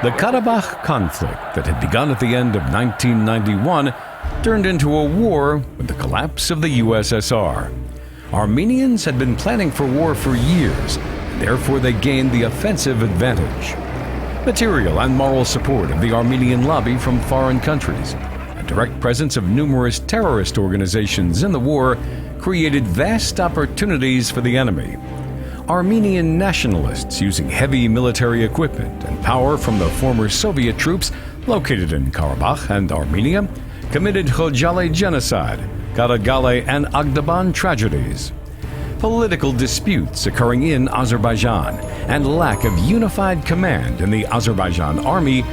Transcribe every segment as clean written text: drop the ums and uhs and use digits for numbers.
The Karabakh conflict that had begun at the end of 1991 turned into a war with the collapse of the USSR. Armenians had been planning for war for years, and therefore they gained the offensive advantage. Material and moral support of the Armenian lobby from foreign countries, a direct presence of numerous terrorist organizations in the war created vast opportunities for the enemy. Armenian nationalists using heavy military equipment and power from the former Soviet troops located in Karabakh and Armenia committed Khojali genocide, Karagale and Agdaban tragedies. Political disputes occurring in Azerbaijan and lack of unified command in the Azerbaijan army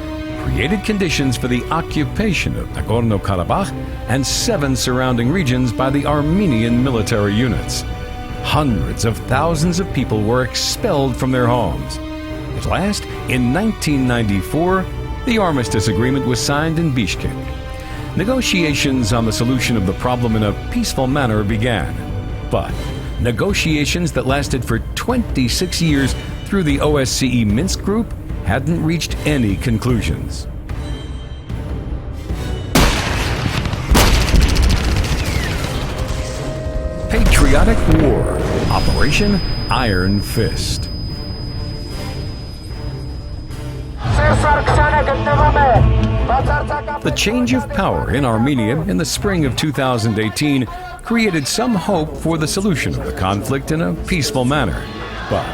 created conditions for the occupation of Nagorno-Karabakh and 7 surrounding regions by the Armenian military units. Hundreds of thousands of people were expelled from their homes. At last, in 1994, the armistice agreement was signed in Bishkek. Negotiations on the solution of the problem in a peaceful manner began. But negotiations that lasted for 26 years through the OSCE Minsk Group hadn't reached any conclusions. Patriotic War, Operation Iron Fist. The change of power in Armenia in the spring of 2018 created some hope for the solution of the conflict in a peaceful manner. But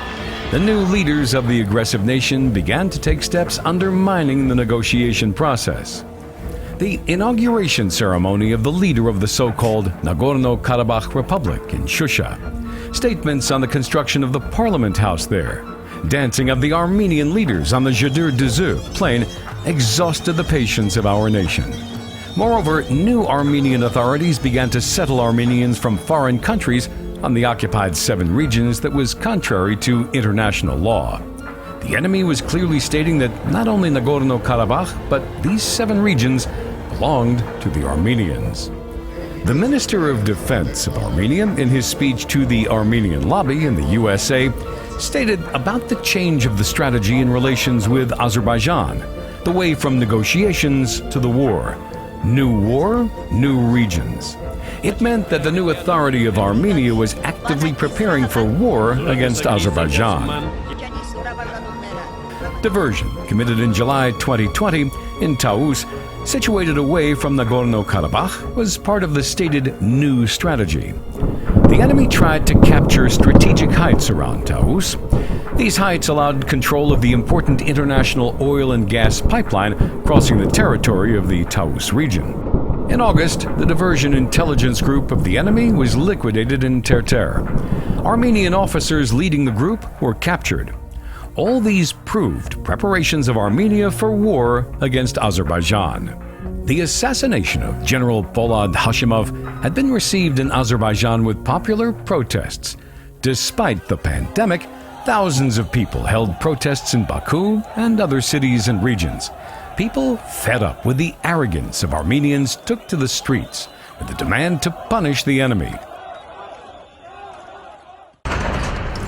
the new leaders of the aggressive nation began to take steps undermining the negotiation process. The inauguration ceremony of the leader of the so-called Nagorno-Karabakh Republic in Shusha, statements on the construction of the parliament house there, dancing of the Armenian leaders on the Jadur Dzu plain exhausted the patience of our nation. Moreover, new Armenian authorities began to settle Armenians from foreign countries on the occupied 7 regions that was contrary to international law. The enemy was clearly stating that not only Nagorno-Karabakh, but these 7 regions belonged to the Armenians. The Minister of Defense of Armenia, in his speech to the Armenian lobby in the USA, stated about the change of the strategy in relations with Azerbaijan, the way from negotiations to the war. New war, new regions. It meant that the new authority of Armenia was actively preparing for war against Azerbaijan. Diversion committed in July 2020 in Taus, situated away from Nagorno-Karabakh, was part of the stated new strategy. The enemy tried to capture strategic heights around Taus. These heights allowed control of the important international oil and gas pipeline crossing the territory of the Taus region. In August, the diversion intelligence group of the enemy was liquidated in Terter. Armenian officers leading the group were captured. All these proved preparations of Armenia for war against Azerbaijan. The assassination of General Polad Hashimov had been received in Azerbaijan with popular protests. Despite the pandemic, thousands of people held protests in Baku and other cities and regions. People fed up with the arrogance of Armenians took to the streets with the demand to punish the enemy.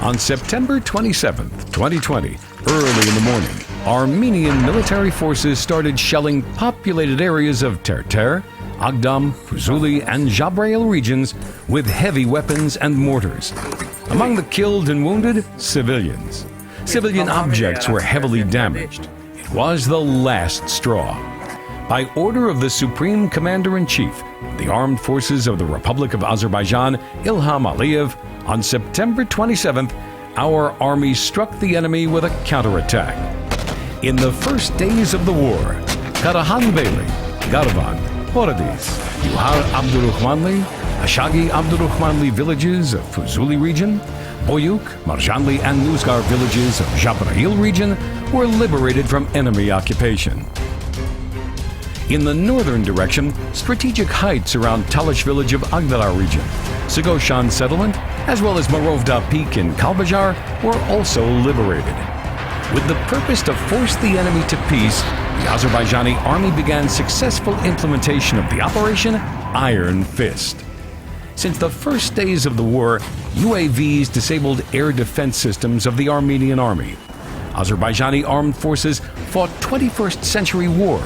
On September 27, 2020, early in the morning, Armenian military forces started shelling populated areas of Terter, Agdam, Fuzuli, and Jabrail regions with heavy weapons and mortars. Among the killed and wounded, civilians. Civilian objects were heavily damaged. It was the last straw. By order of the Supreme Commander-in-Chief of the Armed Forces of the Republic of Azerbaijan, Ilham Aliyev, on September 27th, our army struck the enemy with a counterattack. In the first days of the war, Karahanbeyli, Garvan, Horadis, Yuhar Abdurrahmanli, Ashagi Abdurrahmanli villages of Fuzuli region, Boyuk, Marjanli, and Nuzgar villages of Jabrail region were liberated from enemy occupation. In the northern direction, strategic heights around Talish village of Agdala region, Sigoshan settlement, as well as Morovda Peak in Kalbajar were also liberated. With the purpose to force the enemy to peace, the Azerbaijani army began successful implementation of the Operation Iron Fist. Since the first days of the war, UAVs disabled air defense systems of the Armenian army. Azerbaijani armed forces fought 21st century war,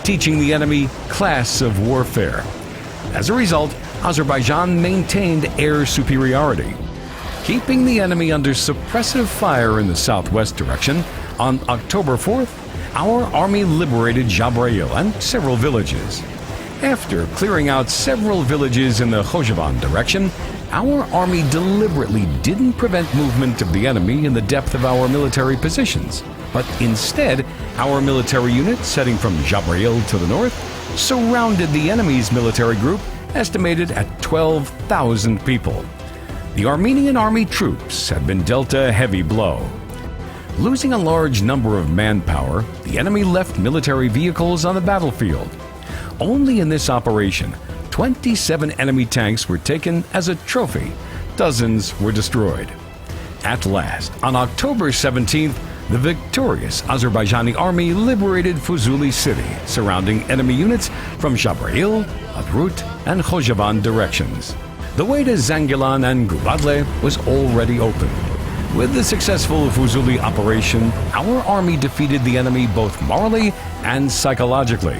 teaching the enemy class of warfare. As a result, Azerbaijan maintained air superiority. Keeping the enemy under suppressive fire in the southwest direction, on October 4th, our army liberated Jabrail and several villages. After clearing out several villages in the Khojavan direction, our army deliberately didn't prevent movement of the enemy in the depth of our military positions, but instead, our military units heading from Jabrail to the north surrounded the enemy's military group, estimated at 12,000 people. The Armenian army troops had been dealt a heavy blow. Losing a large number of manpower, the enemy left military vehicles on the battlefield. Only in this operation, 27 enemy tanks were taken as a trophy. Dozens were destroyed. At last, on October 17th, the victorious Azerbaijani army liberated Fuzuli city, surrounding enemy units from Jabrail, Adrut, and Khojavan directions. The way to Zangilan and Gubadli was already open. With the successful Fuzuli operation, our army defeated the enemy both morally and psychologically.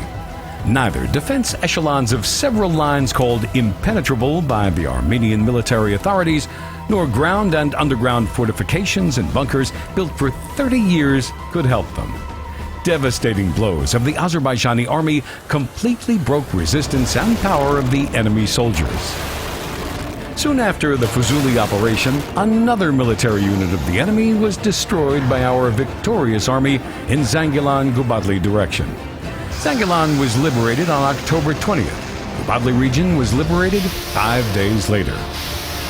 Neither defense echelons of several lines called impenetrable by the Armenian military authorities, nor ground and underground fortifications and bunkers built for 30 years could help them. Devastating blows of the Azerbaijani army completely broke resistance and power of the enemy soldiers. Soon after the Fuzuli operation, another military unit of the enemy was destroyed by our victorious army in Zangilan-Gubadli direction. Zangilan was liberated on October 20th. Gubadli region was liberated 5 days later.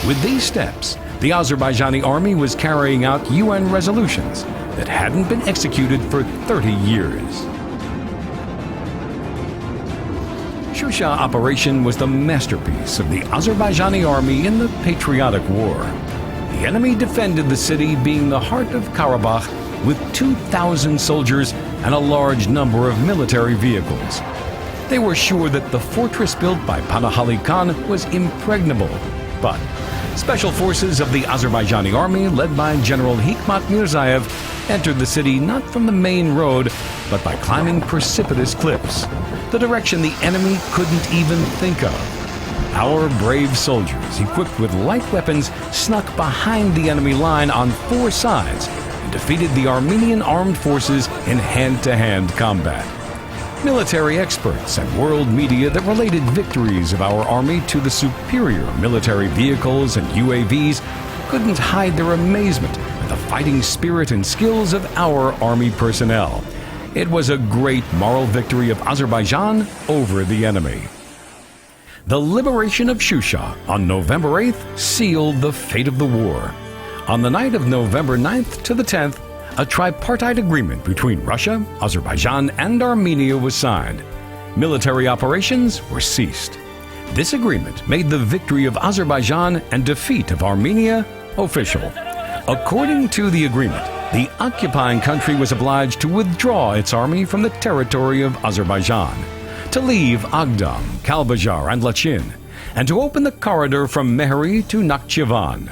With these steps, the Azerbaijani army was carrying out UN resolutions that hadn't been executed for 30 years. Shusha operation was the masterpiece of the Azerbaijani army in the Patriotic War. The enemy defended the city, being the heart of Karabakh, with 2,000 soldiers and a large number of military vehicles. They were sure that the fortress built by Panahali Khan was impregnable, but special forces of the Azerbaijani army, led by General Hikmat Mirzayev, entered the city not from the main road, but by climbing precipitous cliffs, the direction the enemy couldn't even think of. Our brave soldiers, equipped with light weapons, snuck behind the enemy line on 4 sides and defeated the Armenian armed forces in hand-to-hand combat. Military experts and world media that related victories of our army to the superior military vehicles and UAVs couldn't hide their amazement at the fighting spirit and skills of our army personnel. It was a great moral victory of Azerbaijan over the enemy. The liberation of Shusha on November 8th sealed the fate of the war. On the night of November 9th to the 10th, a tripartite agreement between Russia, Azerbaijan, and Armenia was signed. Military operations were ceased. This agreement made the victory of Azerbaijan and defeat of Armenia official. According to the agreement, the occupying country was obliged to withdraw its army from the territory of Azerbaijan, to leave Agdam, Kalbajar, and Lachin, and to open the corridor from Mehri to Nakhchivan.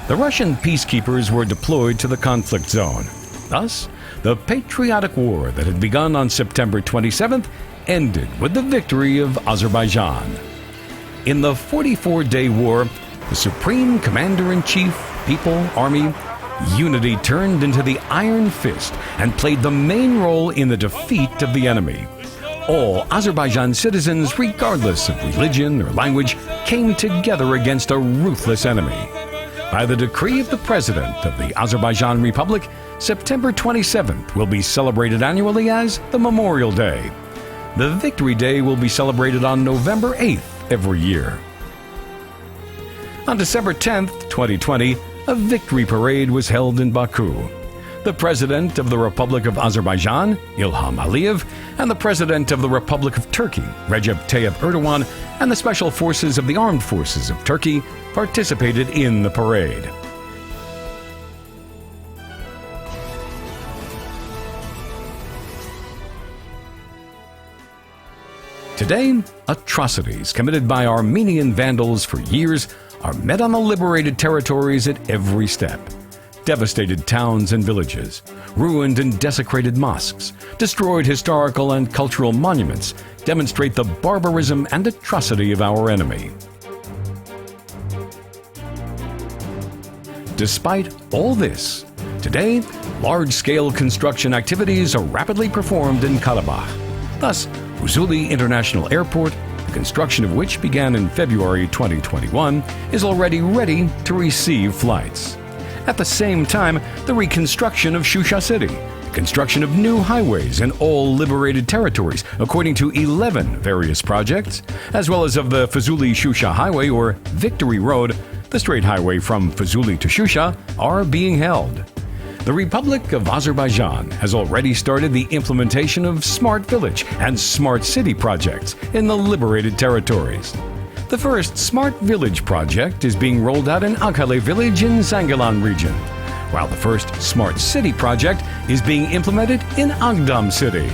The Russian peacekeepers were deployed to the conflict zone. Thus, the Patriotic War that had begun on September 27th ended with the victory of Azerbaijan. In the 44-day war, the Supreme Commander-in-Chief, People, Army, unity turned into the Iron Fist and played the main role in the defeat of the enemy. All Azerbaijan citizens, regardless of religion or language, came together against a ruthless enemy. By the decree of the President of the Azerbaijan Republic, September 27th will be celebrated annually as the Memorial Day. The Victory Day will be celebrated on November 8th every year. On December 10th, 2020, a victory parade was held in Baku. The President of the Republic of Azerbaijan, Ilham Aliyev, and the President of the Republic of Turkey, Recep Tayyip Erdogan, and the Special Forces of the Armed Forces of Turkey participated in the parade. Today, atrocities committed by Armenian vandals for years are met on the liberated territories at every step. devastated towns and villages, ruined and desecrated mosques, destroyed historical and cultural monuments, demonstrate the barbarism and atrocity of our enemy. Despite all this, today, large-scale construction activities are rapidly performed in Karabakh. Thus, Fuzuli International Airport, the construction of which began in February 2021, is already ready to receive flights. At the same time, the reconstruction of Shusha City, the construction of new highways in all liberated territories according to 11 various projects, as well as of the Fuzuli-Shusha Highway or Victory Road, the straight highway from Fuzuli to Shusha, are being held. The Republic of Azerbaijan has already started the implementation of Smart Village and Smart City projects in the liberated territories. The first Smart Village project is being rolled out in Akale village in Zangilan region, while the first Smart City project is being implemented in Agdam city.